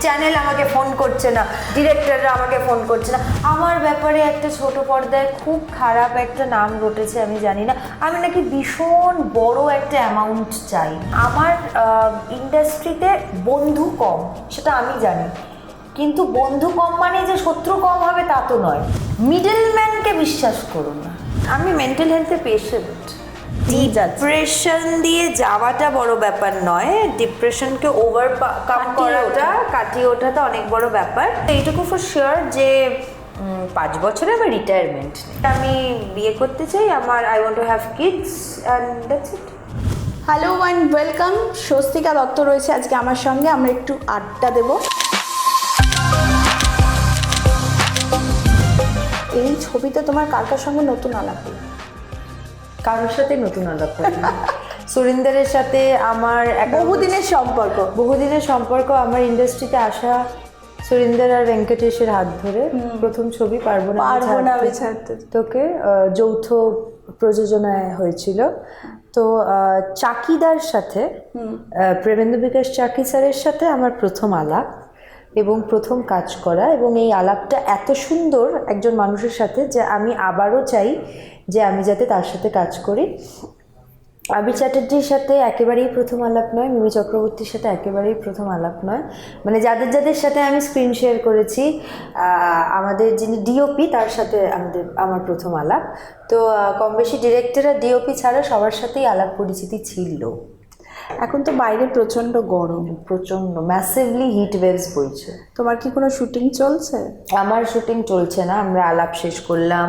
Channel আমাকে phone করছে না, ডিরেক্টররা আমাকে ফোন করছে না। আমার ব্যাপারে একটা ছোট পর্দায় খুব খারাপ একটা নাম রটেছে, আমি জানি না। আমি নাকি ভীষণ বড় একটা অ্যামাউন্ট চাই। আমার ইন্ডাস্ট্রিতে বন্ধু কম, সেটা আমি জানি, কিন্তু বন্ধু কম মানে যে শত্রু কম হবে তা তো নয়। মিডলম্যানকে বিশ্বাস করুন না। আমি মেন্টাল হেলথে পেশেন্ট। ডিপ্রেশন দিয়ে যাওয়াটা বড় ব্যাপার নয়, ডিপ্রেশনকে ওভারকাম করাটা, কাটিয়ে ওঠাটা অনেক বড় ব্যাপার। এইটুকু ফর শিওর যে 5 বছরে আমার রিটায়ারমেন্ট নেই। আমি বিয়ে করতে চাই, আমার I want to have kids and that's it. Hello and welcome. Swastika Dutta রয়েছে আজকে আমার সঙ্গে, আমরা একটু আড্ডা দেব। এই ছবিতে তোমার কার কার সঙ্গে নতুন আলাপ? কারোর সাথে নতুন আলাপ করি। সুরিন্দরের সাথে আমার বহুদিনের সম্পর্ক। আমার ইন্ডাস্ট্রিতে আসা সুরিন্দর আর ভেঙ্কটেশের হাত ধরে প্রথম ছবি পারবো না ছাড়তে তোকে যৌথ প্রযোজনায় হয়েছিল। তো চাকিদার সাথে, প্রেমেন্দ্র বিকাশ চাকি স্যারের সাথে আমার প্রথম আলাপ এবং প্রথম কাজ করা, এবং এই আলাপটা এত সুন্দর একজন মানুষের সাথে যে আমি আবারও চাই যে আমি যাতে তার সাথে কাজ করি। আবির চ্যাটার্জির সাথে একেবারেই প্রথম আলাপ নয়, মিমি চক্রবর্তীর সাথে একেবারেই প্রথম আলাপ নয়, মানে যাদের সাথে আমি স্ক্রিন শেয়ার করেছি, আমাদের যিনি ডিওপি তার সাথে আমার প্রথম আলাপ। তো কম বেশি ডিরেক্টর আর ডিওপি ছাড়া সবার সাথেই আলাপ পরিচিতি ছিল। এখন তো বাইরে প্রচন্ড গরম, প্রচন্ড ম্যাসিভলি হিট ওয়েভস বইছে। তোমার কি কোনো শুটিং চলছে? আমার শুটিং চলছে না, আমরা আলাপ শেষ করলাম,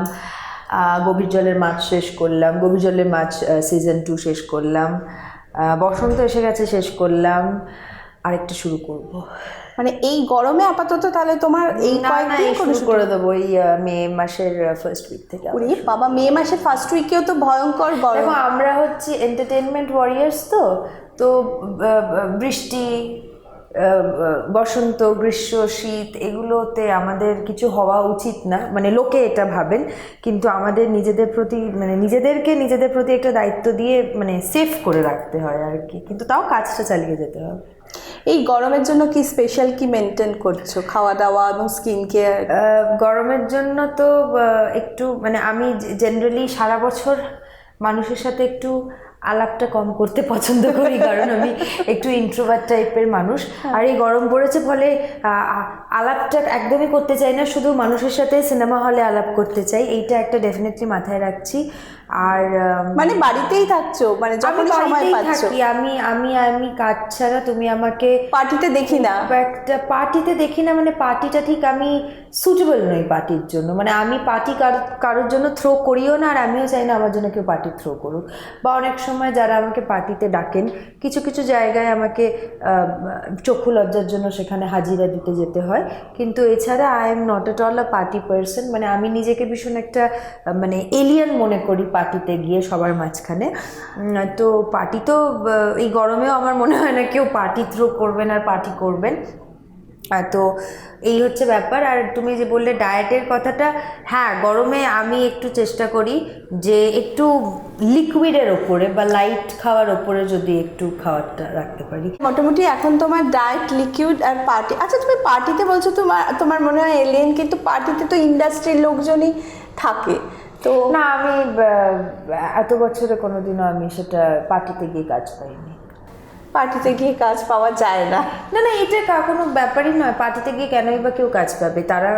গভীর জলের মাছ শেষ করলাম, গভীর জলের মাছ সিজন 2 শেষ করলাম, বসন্ত এসে গেছে শেষ করলাম, আরেকটা শুরু করব। মানে এই গরমে আপাতত তাহলে তোমার এই কয়েকদিন শুরু করে দেবো, এই মে মাসের ফার্স্ট উইক থেকে। ওরে বাবা, মে মাসের ফার্স্ট উইকেও তো ভয়ঙ্কর গরম। দেখো, আমরা হচ্ছে এন্টারটেনমেন্ট ওয়ারিয়ার্স, তো বৃষ্টি, বসন্ত, গ্রীষ্ম, শীত এগুলোতে আমাদের কিছু হওয়া উচিত না, মানে লোকে এটা ভাবেন, কিন্তু আমাদের নিজেদের প্রতি, মানে নিজেদের প্রতি একটা দায়িত্ব দিয়ে মানে সেফ করে রাখতে হয় আর কি, কিন্তু তাও কাজটা চালিয়ে যেতে হবে। এই গরমের জন্য কি স্পেশাল কি মেনটেন করছো, খাওয়া দাওয়া এবং স্কিন কেয়ার? গরমের জন্য তো একটু, মানে আমি জেনারেলি সারা বছর মানুষের সাথে একটু আলাপটা কম করতে পছন্দ করি, কারণ আমি একটু ইন্ট্রোভার্ট টাইপের মানুষ। আর এই গরম পড়েছে ফলে আলাপটা একদমই করতে চাই না, শুধু মানুষের সাথে সিনেমা হলে আলাপ করতে চাই, এইটা একটা ডেফিনেটলি মাথায় রাখছি। আর মানে বাড়িতেই থাকছো, মানে যখন সময় পাচ্ছ? আমি কাজ ছাড়া তুমি আমাকে পার্টিতে দেখি না, পার্টিতে দেখি না, মানে পার্টিটা ঠিক আমি সুটেবল নই পার্টির জন্য, মানে আমি পার্টি কারোর জন্য থ্রো করিও না, আর আমিও চাই না আমার জন্য কেউ পার্টি থ্রো করুক। বা অনেক সময় যারা আমাকে পার্টিতে ডাকেন, কিছু কিছু জায়গায় আমাকে চক্ষু লজ্জার জন্য সেখানে হাজিরা দিতে যেতে হয়, কিন্তু এছাড়া I am not at all a party person. মানে আমি নিজেকে ভীষণ একটা মানে এলিয়ান মনে করি পার্টিতে গিয়ে সবার মাঝখানে। তো পার্টি তো এই গরমেও আমার মনে হয় না কেউ পার্টি থ্রো করবেন আর পার্টি করবেন। তো এই হচ্ছে ব্যাপার। আর তুমি যে বললে ডায়েটের কথাটা, হ্যাঁ, গরমে আমি একটু চেষ্টা করি যে একটু লিকুইডের ওপরে বা লাইট খাওয়ার ওপরে যদি একটু খাওয়ারটা রাখতে পারি। মোটামুটি এখন তোমার ডায়েট, লিকুইড আর পার্টি। আচ্ছা, তুমি পার্টিতে বলছো তোমার মনে হয় এলিয়েন, কিন্তু পার্টিতে তো ইন্ডাস্ট্রির লোকজনই থাকে। তো না, আমি এত বছরে কোনোদিনও আমি সেটা পার্টিতে গিয়ে কাজ পাইনি। পার্টিতে গিয়ে কাজ পাওয়া যায় না? না, এটা কোনো ব্যাপারই নয়। পার্টিতে গিয়ে কেনই বা কেউ কাজ পাবে? তারা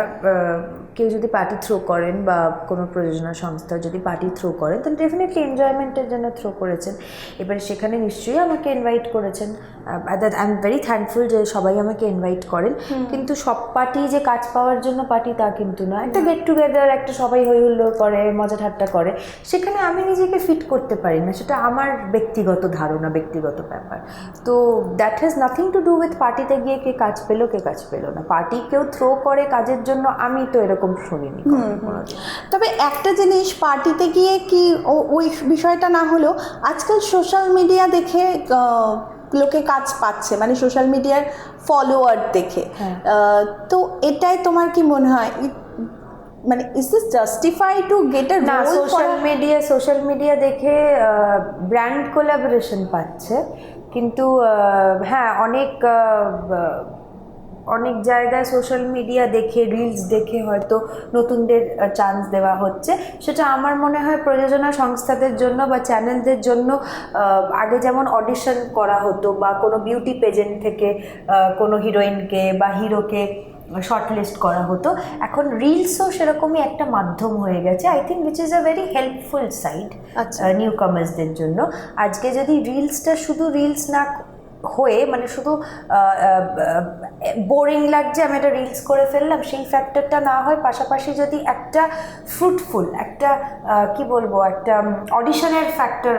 কেউ যদি পার্টি থ্রো করেন বা কোনো প্রযোজনা সংস্থা যদি পার্টি থ্রো করেন, তাহলে ডেফিনেটলি এনজয়মেন্টের জন্য থ্রো করেছেন। এবারে সেখানে নিশ্চয়ই আমাকে ইনভাইট করেছেন, আই এম ভেরি থ্যাঙ্কফুল যে সবাই আমাকে ইনভাইট করেন, কিন্তু সব পার্টি যে কাজ পাওয়ার জন্য পার্টি তা কিন্তু না। একটা গেট টুগেদার, একটা সবাই হই হুল্লোড় করে, মজা ঠাট্টা করে, সেখানে আমি নিজেকে ফিট করতে পারি না। সেটা আমার ব্যক্তিগত ধারণা, ব্যক্তিগত ব্যাপার। তো that has nothing to do with পার্টিতে গিয়ে কে কাজ পেলো কে কাজ পেলো না। পার্টি কেউ থ্রো করে কাজের জন্য, আমি তো এরকম শুনিনি। তবে একটা জিনিস, পার্টিতে গিয়ে কি ওই বিষয়টা না হলেও আজকাল সোশ্যাল মিডিয়া দেখে লোকে কাজ পাচ্ছে, মানে সোশ্যাল মিডিয়ার ফলোয়ার দেখে। তো এটাই তোমার কি মনে হয়, মানে is this justify to get a না? সোশ্যাল মিডিয়া দেখে ব্র্যান্ড কোলাবোরেশন পাচ্ছে, কিন্তু হ্যাঁ, অনেক জায়গায় সোশ্যাল মিডিয়া দেখে রিলস দেখে হয়তো নতুনদের চান্স দেওয়া হচ্ছে, সেটা আমার মনে হয় প্রযোজনা সংস্থাদের জন্য বা চ্যানেলদের জন্য আগে যেমন অডিশন করা হতো বা কোনো বিউটি পেজেন্ট থেকে কোনো হিরোইনকে বা হিরোকে শর্টলিস্ট করা হতো, এখন রিলসও সেরকমই একটা মাধ্যম হয়ে গেছে। I think which is a very helpful side new কামার্সদের জন্য। আজকে যদি রিলসটা শুধু রিলস না হয়ে মানে শুধু বোরিং লাগছে আমি একটা রিলস করে ফেললাম সেই ফ্যাক্টরটা না হয়, পাশাপাশি যদি একটা ফ্রুটফুল একটা কি বলবো একটা অডিশনের ফ্যাক্টর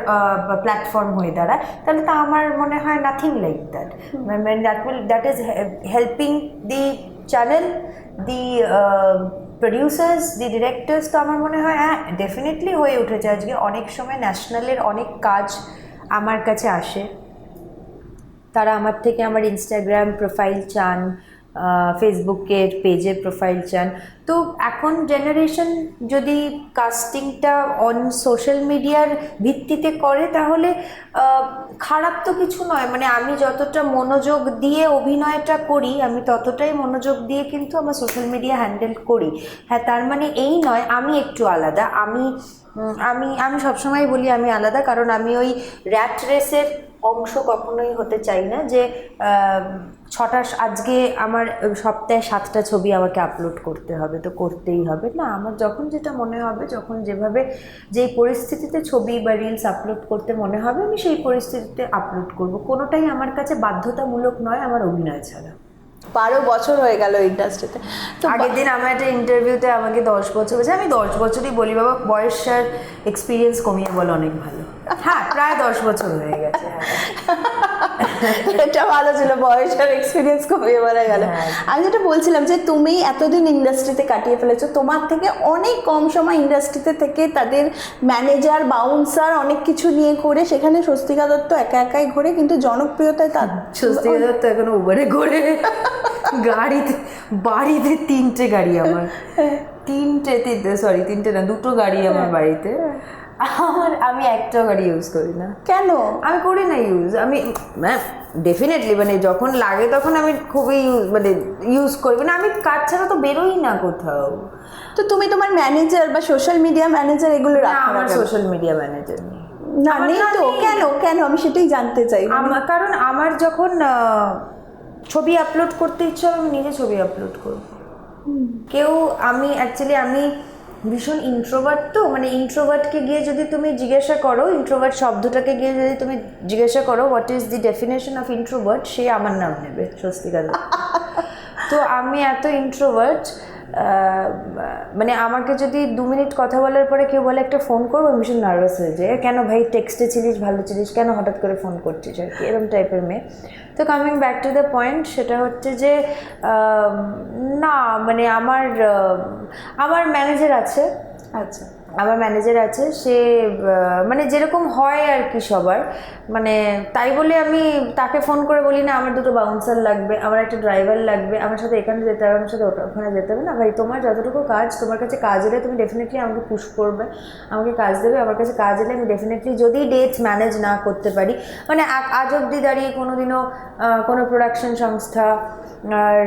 প্ল্যাটফর্ম হয়ে দাঁড়ায়, তাহলে তা আমার মনে হয় nothing like that, that is helping the channel, the producers, the directors. তো আমার মনে হয় হ্যাঁ ডেফিনেটলি হয়ে উঠেছে। আজকে অনেক সময় ন্যাশনালের অনেক কাজ আমার কাছে আসে, তারা আমার থেকে আমার ইনস্টাগ্রাম প্রোফাইল চান, ফেসবুকের পেজের প্রোফাইল চান। তো এখন জেনারেশন যদি কাস্টিংটা অন সোশ্যাল মিডিয়ার ভিত্তিতে করে তাহলে খারাপ তো কিছু নয়। মানে আমি যতটা মনোযোগ দিয়ে অভিনয়টা করি আমি ততটাই মনোযোগ দিয়ে কিন্তু আমার সোশ্যাল মিডিয়া হ্যান্ডেল করি। হ্যাঁ, তার মানে এই নয় আমি একটু আলাদা। আমি আমি আমি সবসময় বলি আমি আলাদা, কারণ আমি ওই র্যাট রেসের অংশ কখনোই হতে চাই না যে আজকে আমার সপ্তাহে 7টা ছবি আমাকে আপলোড করতে হবে তো করতেই হবে না। আমার যখন যেটা মনে হবে, যখন যেভাবে যেই পরিস্থিতিতে ছবি বা রিলস আপলোড করতে মনে হবে আমি সেই পরিস্থিতিতে আপলোড করব। কোনোটাই আমার কাছে বাধ্যতামূলক নয় আমার অভিনয় ছাড়া। 12 বছর হয়ে গেল ইন্ডাস্ট্রিতে। তো আগের দিন আমার একটা ইন্টারভিউতে আমাকে 10 বছর বলছে, আমি 10 বছরই বলি বাবা, বয়স আর এক্সপিরিয়েন্স কমিয়ে বলে অনেক ভালো। হ্যাঁ, প্রায় 10 বছর হয়ে গেছে। এটা ভালো ছিল, বয়স আর এক্সপিরিয়েন্স কমিয়ে বলা গেল। আমি যেটা বলছিলাম যে তুমি এতদিন ইন্ডাস্ট্রিতে কাটিয়ে ফেলেছো, তোমার থেকে অনেক কম সময় ইন্ডাস্ট্রিতে থেকে তাদের ম্যানেজার বাউন্সার অনেক কিছু নিয়ে করে সেখানে স্বস্তিকা দত্ত একা একাই ঘোরে, কিন্তু জনপ্রিয়তায় তার স্বস্তিকা দত্ত এখন উবারে ঘোরে, গাড়িতে বাড়িতে 3টে গাড়ি আমার, 3টে না 2টো গাড়ি আমার বাড়িতে। আমি একটাও গাড়ি ইউজ করি না। কেন? আমি করি না ইউজ। আমি ডেফিনেটলি মানে যখন লাগে তখন আমি খুবই মানে ইউজ করি, মানে আমি কাজ ছাড়া তো বেরোই না কোথাও। তো তুমি তোমার ম্যানেজার বা সোশ্যাল মিডিয়া ম্যানেজার এগুলো রাখো? আমার সোশ্যাল মিডিয়া ম্যানেজার নেই। না, নেই তো? কেন আমি সেটাই জানতে চাই। কারণ আমার যখন ছবি আপলোড করতে ইচ্ছা হবে আমি নিজে ছবি আপলোড করব। আমি ভীষণ ইন্ট্রোভার্ট, তো মানে ইন্ট্রোভার্টকে গিয়ে যদি তুমি জিজ্ঞাসা করো, ইন্ট্রোভার্ট শব্দটাকে গিয়ে যদি তুমি জিজ্ঞাসা করো what is the definition of introvert, সে আমার নাম নেবে, স্বস্তিকা দত্ত। তো আমি এত ইন্ট্রোভার্ট, মানে আমাকে যদি 2 মিনিট কথা বলার পরে কেউ বলে একটা ফোন করবো, আমি ভীষণ নার্ভাস হয়ে যাই। কেন ভাই, টেক্সটে ছিলিস, ভালো ছিলিস, কেন হঠাৎ করে ফোন করছিস আর কি, এরকম টাইপের মেয়ে। তো coming back to the point, সেটা হচ্ছে যে না মানে আমার ম্যানেজার আছে। আচ্ছা, আমার ম্যানেজার আছে, সে মানে যেরকম হয় আর কি সবার, মানে তাই বলে আমি তাকে ফোন করে বলি না আমার 2টো বাউন্সার লাগবে, আমার একটা ড্রাইভার লাগবে, আমার সাথে এখানে যেতে হবে, আমার সাথে ওখানে যেতে হবে। না ভাই, তোমার যতটুকু কাজ, তোমার কাছে কাজ এলে তুমি ডেফিনেটলি আমাকে পুশ করবে, আমাকে কাজ দেবে। আমার কাছে কাজ এলে আমি ডেফিনেটলি, যদি ডেটস ম্যানেজ না করতে পারি, মানে আজ অবধি দাঁড়িয়ে কোনোদিনও কোনো প্রোডাকশন সংস্থা আর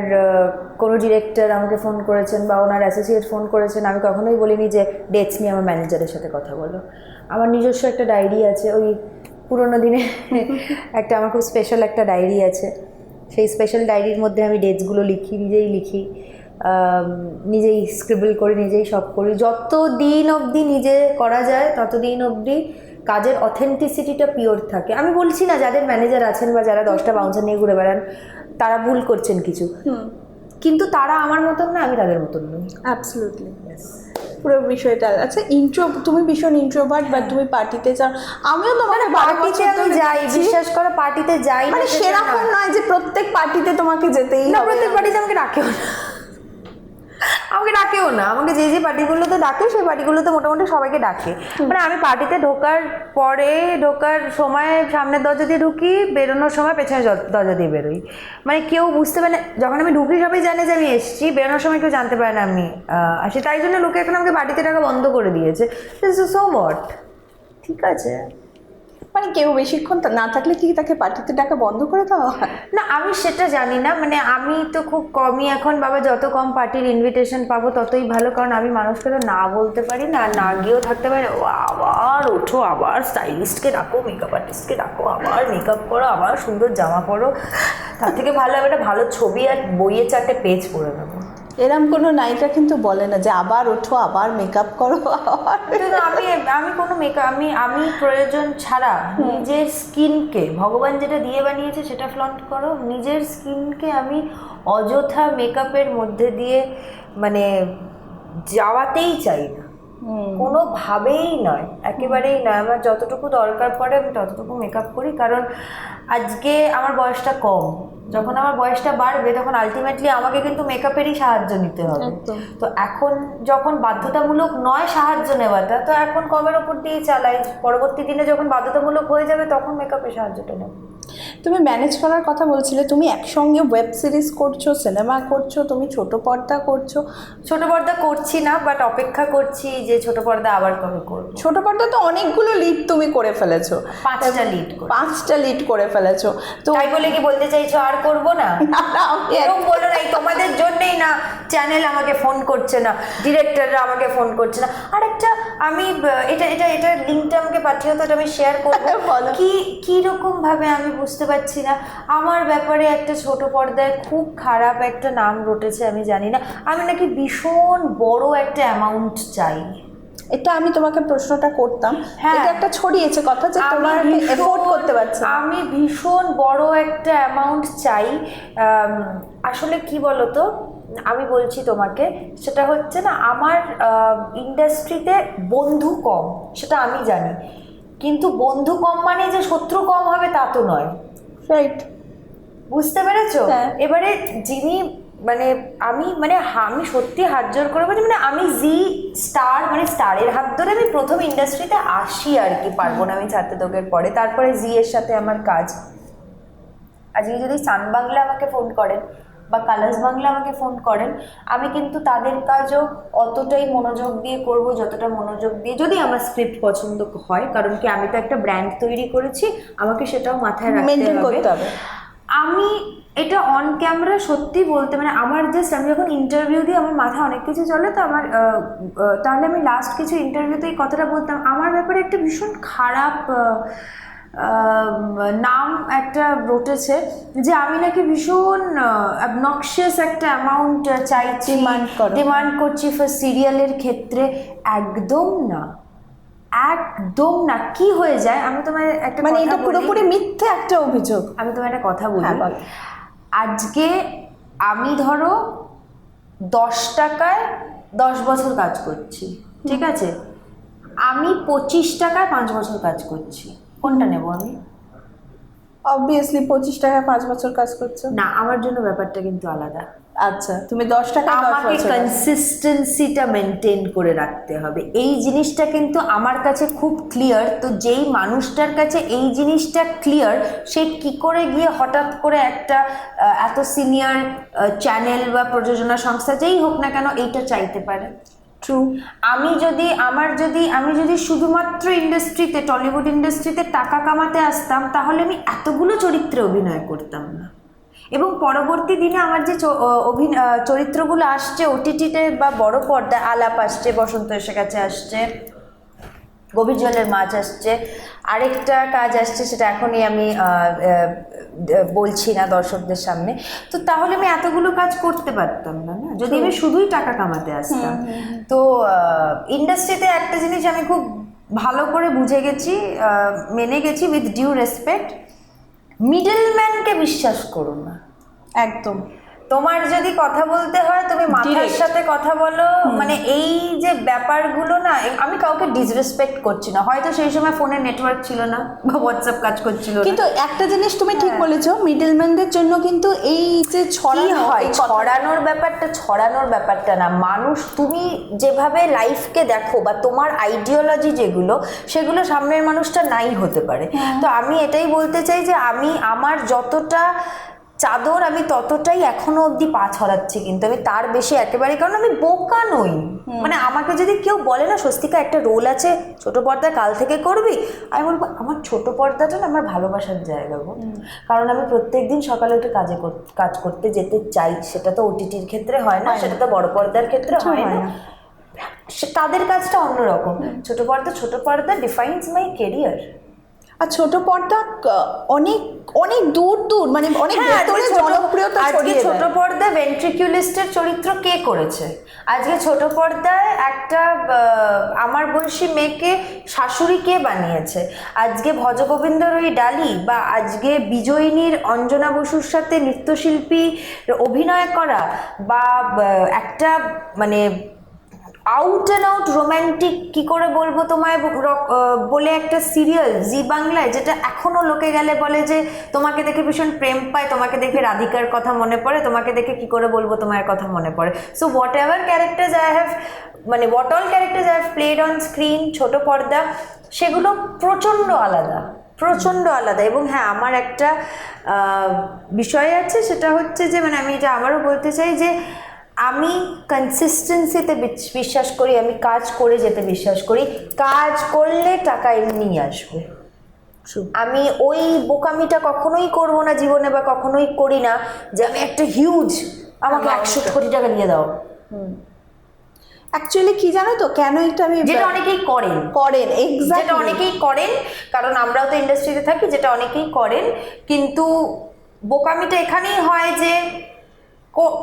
কোনো ডিরেক্টর আমাকে ফোন করেছেন বা ওনার অ্যাসোসিয়েট ফোন করেছেন, আমি কখনোই বলিনি যে ডেটস নিয়ে আমার ম্যানেজারের সাথে কথা বলো। আমার নিজস্ব একটা ডায়েরি আছে, ওই পুরোনো দিনে একটা আমার খুব স্পেশাল একটা ডায়েরি আছে। সেই স্পেশাল ডায়েরির মধ্যে আমি ডেটসগুলো নিজেই লিখি, নিজেই স্ক্রিবল করি, নিজেই সব করি। যত দিন অবধি নিজে করা যায় ততদিন অবধি কাজের অথেন্টিসিটিটা পিওর থাকে। আমি বলছি না যাদের ম্যানেজার আছেন বা যারা 10টা বাউন্সার নিয়ে ঘুরে বেড়ান তারা ভুল করছেন কিছু, কিন্তু তারা আমার মতন না, আমি তাদের মতন নই। অ্যাবসলিউটলি, পুরো বিষয়টা। আচ্ছা, তুমি ভীষণ ইন্ট্রোভার্ট, বা তুমি পার্টিতে যাও, আমিও তোমার পার্টিতে আমি যাই, বিশ্বাস করো পার্টিতে যাই, মানে সেরকম নয় যে প্রত্যেক পার্টিতে তোমাকে যেতেই হবে। প্রত্যেক পার্টিতে আমাকে ডাকেও না, আমাকে যে পার্টিগুলোতে ডাকে সেই পার্টিগুলোতে মোটামুটি সবাইকে ডাকে। মানে আমি পার্টিতে ঢোকার সময় সামনের দরজা দিয়ে ঢুকি, বেরোনোর সময় পেছনের দরজা দিয়ে বেরোই। মানে কেউ বুঝতে পারে না, যখন আমি ঢুকি সবাই জানে যে আমি এসেছি, বেরোনোর সময় কেউ জানতে পারে না আমি আসি। তাই জন্য লোকে এখন আমাকে পার্টিতে ডাকা বন্ধ করে দিয়েছে। সো হোয়াট, ঠিক আছে। মানে কেউ বেশিক্ষণ না থাকলে কি তাকে পার্টিতে ডাকা বন্ধ করে দেওয়া হয়? না, আমি সেটা জানি না, মানে আমি তো খুব কমই এখন বাবা, যত কম পার্টির ইনভিটেশন পাবো ততই ভালো, কারণ আমি মানুষকে তো না বলতে পারি না, না গিয়েও থাকতে পারি। ও আবার ওঠো, আবার স্টাইলিস্টকে ডাকো, মেকআপ আর্টিস্টকে ডাকো, আবার মেকআপ করো, আবার সুন্দর জামা পরো, তার থেকে ভালো হবে একটা ভালো ছবি আর বইয়ে 4টে পেজ পড়ে নেবো। এরম কোনো নায়িকা কিন্তু বলে না যে আবার ওঠো, আবার মেকআপ করো, আবার। কিন্তু আমি কোনো মেকআপ আমি প্রয়োজন ছাড়া নিজের স্কিনকে, ভগবান যেটা দিয়ে বানিয়েছে সেটা ফ্লন্ট করো, নিজের স্কিনকে আমি অযথা মেকআপের মধ্যে দিয়ে মানে যাওয়াতেই চাই না, কোনোভাবেই নয়, একেবারেই নয়। আমার যতটুকু দরকার পড়ে আমি ততটুকু মেকআপ করি, কারণ আজকে আমার বয়সটা কম, যখন আমার বয়সটা বাড়বে তখন আলটিমেটলি আমাকে কিন্তু মেকআপেরই সাহায্য নিতে হবে। তো এখন যখন বাধ্যতামূলক নয় সাহায্য নেওয়াটা, তো এখন কমের ওপর দিয়ে চালাই, পরবর্তী দিনে যখন বাধ্যতামূলক হয়ে যাবে তখন মেকআপের সাহায্যটা নেব। তুমি ম্যানেজ করার কথা বলছিলে, তুমি একসঙ্গে ওয়েব সিরিজ করছো, সিনেমা করছো, তুমি ছোট পর্দা করছো। ছোট পর্দা করছি না, বাট অপেক্ষা করছি যে ছোট পর্দা আবার কবে করবো। ছোট পর্দা তো অনেকগুলো লিড তুমি করে ফেলেছো, 5টা লিড, 5টা লিড করে ফেলেছো। তো তাই বলে কি বলতে চাইছো আর করবো না? এরকম বলো না, তোমাদের জন্যই না চ্যানেল আমাকে ফোন করছে না, ডিরেক্টররা আমাকে ফোন করছে না। আর একটা আমি এটা লিঙ্কটা আমাকে পাঠিয়ে, তো আমি শেয়ার করবো। কি রকম ভাবে আমি বুঝতে পারছি না, আমার ব্যাপারে একটা ছোট পর্দায় খুব খারাপ একটা নাম রটেছে, আমি জানি না। আমি নাকি ভীষণ বড় একটা অ্যামাউন্ট চাই। এটা আমি তোমাকে প্রশ্নটা করতাম, এটা একটা ছড়িয়েছে কথা যে তোমার এফোর্ড করতে পারছো। আমি ভীষণ বড় একটা অ্যামাউন্ট চাই। আসলে কি বলতো, আমি বলছি তোমাকে, সেটা হচ্ছে না, আমার ইন্ডাস্ট্রিতে বন্ধু কম, সেটা আমি জানি, কিন্তু বন্ধু কম মানে যে শত্রু কম হবে তা তো নয়। রাইট, বুঝতে পেরেছো? এবারে যিনি মানে আমি সত্যি হাত জোর করে বলছি, মানে আমি জি স্টার, মানে স্টারের হাত ধরে আমি প্রথম ইন্ডাস্ট্রিতে আসি আর কি, পারবো না আমি ছাড়তে তোকের পরে, তারপরে জি এর সাথে আমার কাজ। আজকে যদি সান বাংলা আমাকে ফোন করেন বা কালার্স বাংলা আমাকে ফোন করেন, আমি কিন্তু তাদের কাজও অতটাই মনোযোগ দিয়ে করব যতটা মনোযোগ দিয়ে, যদি আমার স্ক্রিপ্ট পছন্দ হয়, কারণ কি আমি তো একটা ব্র্যান্ড তৈরি করেছি, আমাকে সেটাও মাথায় রাখতে হবে। আমি এটা অন ক্যামেরা সত্যি বলতে, মানে আমার জাস্ট আমি যখন ইন্টারভিউ দিই আমার মাথায় অনেক কিছু চলে, তো আমার তাহলে আমি লাস্ট কিছু ইন্টারভিউতে এই কথাটা বলতাম, আমার ব্যাপারে একটা ভীষণ খারাপ নাম একটা রটেছে যে আমি নাকি ভীষণ অবনক্সিয়াস একটা অ্যামাউন্ট চাইছি, ডিমান্ড করছি ফর সিরিয়ালের ক্ষেত্রে। একদম না, একদম না। কি হয়ে যায়, আমি তোমায় একটা, মানে এটা পুরোপুরি মিথ্যে একটা অভিযোগ। আমি তোমায় একটা কথা বলি, আজকে আমি ধরো 10 টাকায় 10 বছর কাজ করছি, ঠিক আছে, আমি 25 টাকায় 5 বছর কাজ করছি, কোনটা নেব আমি? অবভিয়াসলি 25 টাকায় 5 বছর কাজ করছো না, আমার জন্য ব্যাপারটা কিন্তু আলাদা। আচ্ছা, তুমি 10 টাকা, আমাকে কনসিস্টেন্সিটা মেনটেন করে রাখতে হবে, এই জিনিসটা কিন্তু আমার কাছে খুব ক্লিয়ার। তো যেই মানুষটার কাছে এই জিনিসটা ক্লিয়ার, সে কি করে গিয়ে হঠাৎ করে একটা এত সিনিয়র চ্যানেল বা প্রযোজনা সংস্থা যেই হোক না কেন এইটা চাইতে পারে? ট্রু। আমি যদি শুধুমাত্র ইন্ডাস্ট্রিতে, টলিউড ইন্ডাস্ট্রিতে টাকা কামাতে আসতাম, তাহলে আমি এতগুলো চরিত্রে অভিনয় করতাম না। এবং পরবর্তী দিনে আমার যে চরিত্রগুলো আসছে ওটিটিতে বা বড় পর্দায়, আলাপ আসছে, বসন্ত এসে গেছে আসছে, গভীর জলের মাছ আসছে, আরেকটা কাজ আসছে, সেটা এখনই আমি বলছি না দর্শকদের সামনে। তো তাহলে আমি এতগুলো কাজ করতে পারতাম না, না, যদি আমি শুধুই টাকা কামাতে আসতাম। তো ইন্ডাস্ট্রিতে একটা জিনিস আমি খুব ভালো করে বুঝে গেছি, মেনে গেছি, উইথ ডিউ রেসপেক্ট, মিডলম্যানকে বিশ্বাস করো না একদম। তোমার যদি কথা বলতে হয় তুমি মাথার সাথে কথা বলো, মানে এই যে ব্যাপারগুলো না, আমি কাউকে ডিসরেসপেক্ট করছি না, হয়তো সেই সময় ফোনে নেটওয়ার্ক ছিল না বা হোয়াটসঅ্যাপ কাজ করছিল, কিন্তু একটা জিনিস তুমি ঠিক বলেছো, মিডলম্যানদের জন্য কিন্তু এই যে ছড়ানোর ব্যাপারটা না, মানুষ তুমি যেভাবে লাইফকে দেখো বা তোমার আইডিওলজি যেগুলো, সেগুলো সামনের মানুষটা নাই হতে পারে। তো আমি এটাই বলতে চাই যে আমি আমার যতটা চাদর আমি ততটাই এখনো অবধি পা ছড়াচ্ছি, কিন্তু আমি তার বেশি একেবারে, কারণ আমি বোকা নই। মানে আমাকে যদি কেউ বলে না স্বস্তিকা একটা রোল আছে ছোট পর্দায় কাল থেকে করবি, আমি বলবো আমার ছোট পর্দাটা না আমার ভালোবাসার জায়গা গো। কারণ আমি প্রত্যেকদিন সকালে উঠে কাজ করতে যেতে চাই, সেটা তো ওটিটির ক্ষেত্রে হয় না, সেটা তো বড় পর্দার ক্ষেত্রে হয় না, তাদের কাজটা অন্যরকম। ছোট পর্দা ডিফাইন্স মাই কেরিয়ার। আর ছোট পর্দা অনেক অনেক দূর দূর, মানে অনেক ভেতরে জনপ্রিয়তা ছড়িয়ে দেয়। ছোট পর্দায় ভেন্ট্রিকুলিস্টের চরিত্র কে করেছে? আজকে ছোট পর্দায় একটা আমার বয়সী মেয়েকে শাশুড়ি কে বানিয়েছে? আজকে ভজগোবিন্দর ওই ডালি, বা আজকে বিজয়িনীর অঞ্জনা বসুর সাথে নৃত্যশিল্পী অভিনয় করা, বা একটা মানে আউট অ্যান্ড আউট রোম্যান্টিক কি করে বলবো তোমায় বলে একটা সিরিয়াল জি বাংলায়, যেটা এখনো লোকে গেলে বলে যে তোমাকে দেখে ভীষণ প্রেম পায়, তোমাকে দেখে রাধিকার কথা মনে পড়ে, তোমাকে দেখে কি করে বলবো তোমার কথা মনে পড়ে। So whatever characters I have, মানে what all characters I have played on screen ছোট পর্দা, সেগুলো প্রচণ্ড আলাদা, প্রচণ্ড আলাদা। এবং হ্যাঁ, আমার একটা বিষয় আছে, সেটা হচ্ছে যে মানে আমি এটা আবারও বলতে চাই যে আমি কনসিস্টেন্সিতে বিশ্বাস করি, আমি কাজ করে যেতে বিশ্বাস করি, কাজ করলে টাকা এমনি আসবে। আমি ওই বোকামিটা কখনোই করব না জীবনে, বা কখনোই করি না যে আমি একটা হিউজ আমাকে 100 কোটি টাকা দিয়ে দাও। অ্যাকচুয়ালি কি জানো তো, কেন এটা আমি, যেটা অনেকেই করেন, যেটা অনেকেই করেন, কারণ আমরাও তো ইন্ডাস্ট্রিতে থাকি, যেটা অনেকেই করেন, কিন্তু বোকামিটা এখানেই হয় যে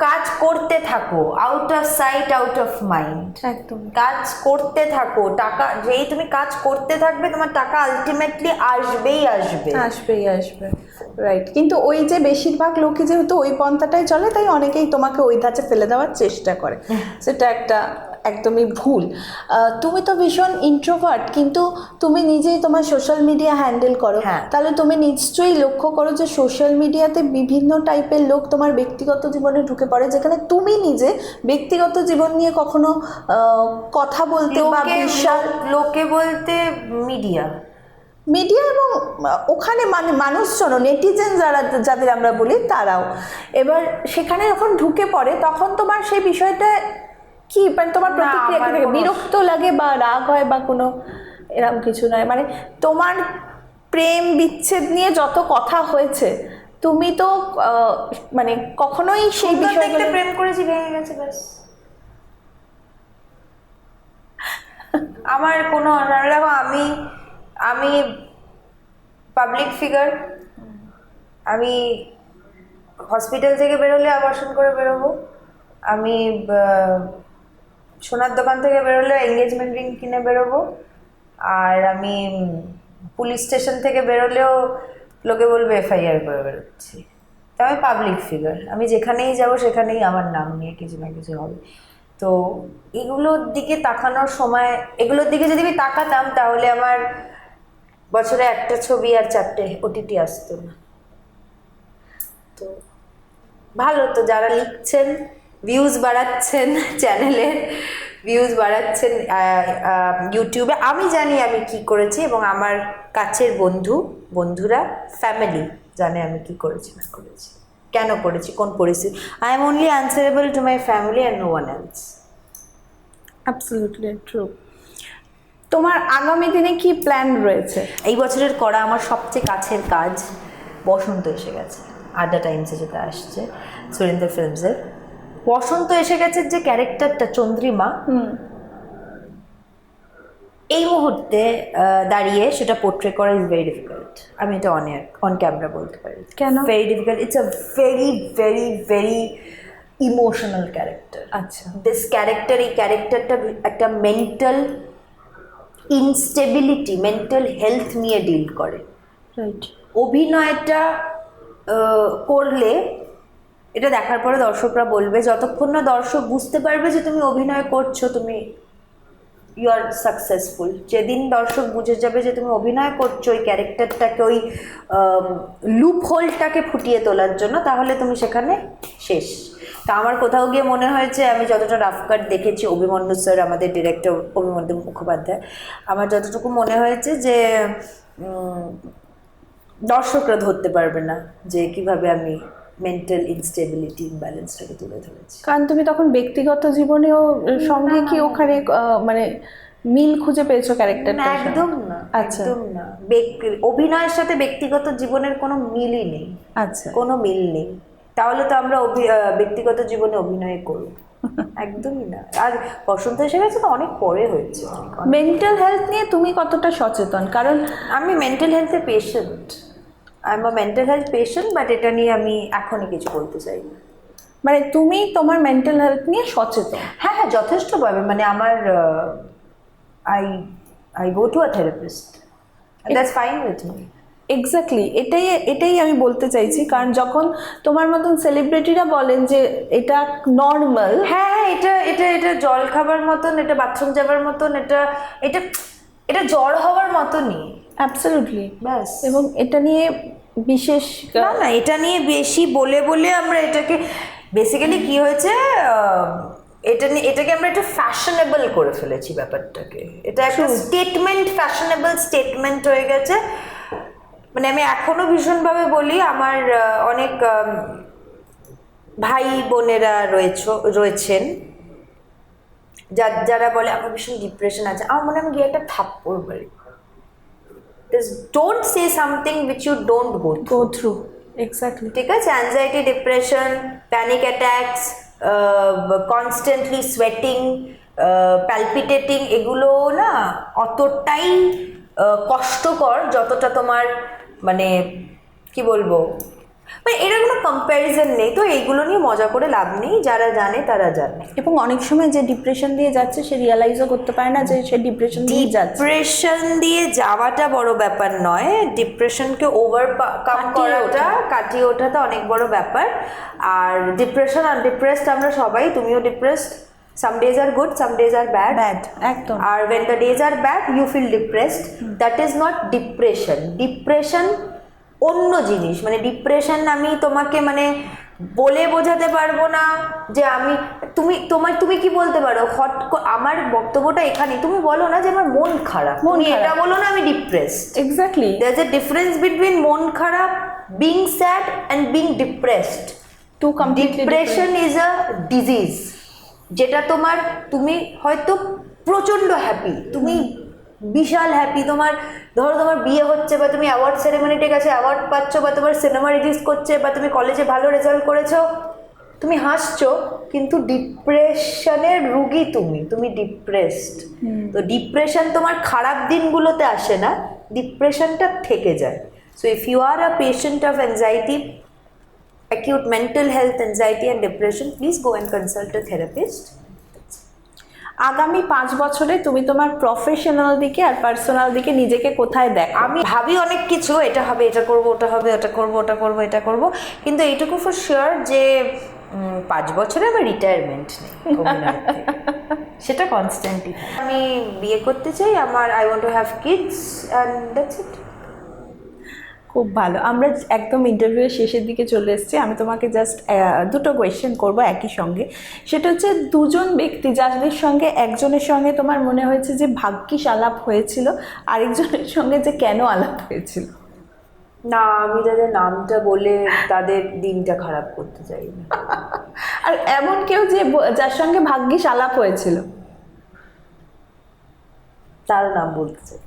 কাজ করতে থাকো, out of sight out of mind. একদম কাজ করতে থাকো, টাকা যেই তুমি কাজ করতে থাকবে তোমার টাকা আলটিমেটলি আসবেই আসবে। রাইট। কিন্তু ওই যে বেশিরভাগ লোকে যেহেতু ওই পন্থাটাই চলে, তাই অনেকেই তোমাকে ওই ধাঁচে ফেলে দেওয়ার চেষ্টা করে, সেটা একটা একদমই ভুল। তুমি তো ভীষণ ইন্ট্রোভার্ট, কিন্তু তুমি নিজেই তোমার সোশ্যাল মিডিয়া হ্যান্ডেল করো, তাহলে তুমি নিশ্চয়ই লক্ষ্য করো যে সোশ্যাল মিডিয়াতে বিভিন্ন টাইপের লোক তোমার ব্যক্তিগত জীবনে ঢুকে পড়ে, যেখানে তুমি নিজে ব্যক্তিগত জীবন নিয়ে কখনো কথা বলতে বা লোকে বলতে মিডিয়া এবং ওখানে মানে মানুষজন, নেটিজেন যাদের আমরা বলি তারাও, এবার সেখানে যখন ঢুকে পড়ে তখন তোমার সেই বিষয়টা কি, মানে তোমার প্রতিক্রিয়া কি থাকে? বিরক্ত লাগে বা রাগ হয় বা কোনো এরকম কিছু নয়? মানে তোমার প্রেম বিচ্ছেদ নিয়ে যত কথা হয়েছে, তুমি তো মানে কখনোই সেই বিষয়গুলো, প্রেম করেছি ভেঙে গেছে ব্যাস। আমার কোনো দেখো, আমি পাবলিক ফিগার, আমি হসপিটাল থেকে বেরোলে আবাসন করে বেরোবো, আমি সোনার দোকান থেকে বেরোলে এঙ্গেজমেন্ট রিং কিনে বেরোবো, আর আমি পুলিশ স্টেশন থেকে বেরোলেও লোকে বলবে এফআইআর করে বেরোচ্ছি। তো আমি পাবলিক ফিগার, আমি যেখানেই যাব সেখানেই আমার নাম নিয়ে কিছু না কিছু হবে। তো এগুলোর দিকে তাকানোর সময়, এগুলোর দিকে যদি আমি তাকাতাম তাহলে আমার বছরে একটা ছবি আর 4টে ওটিটি আসতো না। তো ভালো, তো যারা লিখছেন, ভিউজ বাড়াচ্ছেন, চ্যানেলের ভিউজ বাড়াচ্ছেন ইউটিউবে, আমি জানি আমি কি করেছি, এবং আমার কাছের বন্ধুরা, ফ্যামিলি জানে আমি কি করেছি না করেছি, কেন করেছি, কোন পরিস্থিতি। I am only answerable to my family and no one else. Absolutely true. তোমার আগামী দিনে কি প্ল্যান রয়েছে? এই বছরের করা আমার সবচেয়ে কাছের কাজ বসন্ত এসে গেছে, আড্ডা টাইমসে যেটা আসছে সুরিন্দর ফিল্মসের। বসন্ত এসে গেছে যে ক্যারেক্টারটা চন্দ্রিমা, এই মুহূর্তে দাঁড়িয়ে সেটা পোর্ট্রে করা ইজ ভেরি ডিফিকাল্ট। আমি এটা অন ক্যামেরা বলতে পারি। কেন? Very difficult, it's a very very very emotional character. আচ্ছা, দিস ক্যারেক্টার, এই ক্যারেক্টারটা একটা মেন্টাল ইনস্টেবিলিটি, মেন্টাল হেলথ নিয়ে ডিল করে। রাইট। অভিনয়টা করলে এটা দেখার পরে দর্শকরা বলবে, যতক্ষণ না দর্শক বুঝতে পারবে যে তুমি অভিনয় করছো, তুমি ইউ আর সাকসেসফুল। যেদিন দর্শক বুঝে যাবে যে তুমি অভিনয় করছো ওই ক্যারেক্টারটাকে, ওই লুপ হোলটাকে ফুটিয়ে তোলার জন্য, তাহলে তুমি সেখানে শেষ। তা আমার কোথাও গিয়ে মনে হয়েছে, আমি যতটা রাফ কাট দেখেছি, অভিমন্যু স্যার আমাদের ডিরেক্টর অভিমন্যু মুখোপাধ্যায়, আমার যতটুকু মনে হয়েছে যে দর্শকরা ধরতে পারবে না যে কিভাবে আমি মেন্টাল ইনস্টেবিলিটি ইমব্যালেন্সটাকে তুলে ধরেছি। কারণ তুমি তখন ব্যক্তিগত জীবনেও সঙ্গে কি ওখানে মানে মিল খুঁজে পেয়েছো ক্যারেক্টারটা? একদম না, আচ্ছা। একদম না। অভিনয়ের সাথে ব্যক্তিগত জীবনের কোনো মিলই নেই, আচ্ছা। কোনো মিল নেই। তাহলে তো আমরা ব্যক্তিগত জীবনে অভিনয় করব, একদমই না। আর বসন্ত এসে গেছে তো অনেক পরে হয়েছে। মেন্টাল হেলথ নিয়ে তুমি কতটা সচেতন? কারণ আমি মেন্টাল হেলথে patient, I am a mental health patient, but এটা নিয়ে আমি এখনই কিছু বলতে চাই না। মানে তুমি তোমার মেন্টাল হেলথ নিয়ে সচেতন? হ্যাঁ হ্যাঁ, যথেষ্টভাবে। মানে আমার I go to a therapist. And that's fine with me. Exactly, এটাই আমি বলতে চাইছি। কারণ যখন তোমার মতন সেলিব্রিটিরা বলেন যে এটা নর্মাল, হ্যাঁ হ্যাঁ, এটা জল খাবার মতন, এটা বাথরুম যাবার মতন, এটা জ্বর হওয়ার মতনই। অ্যাবসলিউটলি। ব্যাস। এবং এটা নিয়ে বিশেষ না, এটা নিয়ে বেশি বলে আমরা এটাকে বেসিক্যালি কি হয়েছে, এটাকে আমরা একটু ফ্যাশনেবল করে ফেলেছি ব্যাপারটাকে। এটা একটা স্টেটমেন্ট, ফ্যাশনেবল স্টেটমেন্ট হয়ে গেছে। মানে আমি এখনো ভীষণভাবে বলি, আমার অনেক ভাই বোনেরা রয়েছেন যারা বলে আমার ভীষণ ডিপ্রেশন আছে। আমার মনে হয় আমি গিয়ে একটা থাপ্পড় মারি। Don't say something which you don't go through. Exactly. ঠিক আছে, anxiety, depression, panic attacks, constantly sweating, palpitating, এগুলো না অতটাই কষ্টকর যতটা তোমার মানে কি বলবো, মানে এর কোনো কম্প্যারিজন নেই। তো এইগুলো নিয়ে মজা করে লাভ নেই, যারা জানে তারা জানে। এবং অনেক সময় যে ডিপ্রেশন দিয়ে যাচ্ছে সে রিয়ালাইজও করতে পারে না যে সে ডিপ্রেশন দিয়ে যাচ্ছে। ডিপ্রেশন দিয়ে যাওয়াটা বড় ব্যাপার নয়, ডিপ্রেশনকে ওভারকাম করাটা, কাটিয়ে ওঠাটা অনেক বড় ব্যাপার। আর ডিপ্রেশন আর ডিপ্রেসড আমরা সবাই, তুমিও depressed. Some days are good, some days are bad. একদম। আর when the days are bad, you feel depressed. That is not depression. Depression অন্য জিনিস। মানে ডিপ্রেশন আমি তোমাকে মানে বলে বোঝাতে পারবো না যে আমি তুমি কি বলতে পারো, আমার বক্তব্যটা এখানে। তুমি বলো না যে আমার মন খারাপ, তুমি এটা বলো না আমি depressed. Exactly. There's a difference between মন খারাপ, being sad and being depressed. Depression is a disease, যেটা তুমি হয়তো প্রচণ্ড হ্যাপি, তুমি বিশাল হ্যাপি, ধরো তোমার বিয়ে হচ্ছে, বা তুমি অ্যাওয়ার্ড সেরেমনিতে গেছে অ্যাওয়ার্ড পাচ্ছ, বা তোমার সিনেমা রিলিজ করছে, বা তুমি কলেজে ভালো রেজাল্ট করেছো, তুমি হাসছো, কিন্তু ডিপ্রেশনের রুগী তুমি ডিপ্রেসড। তো ডিপ্রেশন তোমার খারাপ দিনগুলোতে আসে না, ডিপ্রেশনটা থেকে যায়। So if you are a patient of anxiety, acute mental health, anxiety and depression, please go and consult a therapist. আগামী 5 বছরে তুমি তোমার প্রফেশনাল দিকে আর পার্সোনাল দিকে নিজেকে কোথায় দেখো? আমি ভাবি অনেক কিছু, এটা হবে, এটা করব, ওটা হবে, ওটা করব, ওটা করব, এটা করব, কিন্তু এইটুকু ফর শিওর যে 5 বছরে আমার রিটায়ারমেন্ট নেই অভিনয় থেকে। সেটা কনস্ট্যান্টলি। আমি বিয়ে করতে চাই, I want to have kids and that's it. খুব ভালো। আমরা একদম ইন্টারভিউয়ের শেষের দিকে চলে এসেছি। আমি তোমাকে জাস্ট দুটো কোয়েশ্চেন করব একই সঙ্গে। সেটা হচ্ছে, দুজন ব্যক্তি যাদের সঙ্গে, একজনের সঙ্গে তোমার মনে হয়েছে যে ভাগ্যিস আলাপ হয়েছিল, আরেকজনের সঙ্গে যে কেন আলাপ হয়েছিল? না, আমি তাদের নামটা বলে তাদের দিনটা খারাপ করতে চাই না। আর এমন কেউ যে যার সঙ্গে ভাগ্যিস আলাপ হয়েছিল, তার নাম বলতে চাই।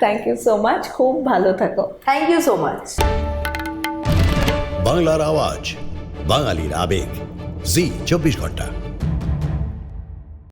থ্যাংক ইউ সো মাচ, খুব ভালো থাকো। Thank you so much. বাংলার আওয়াজ, বাঙালির আবেগ, জি 24 ঘন্টা।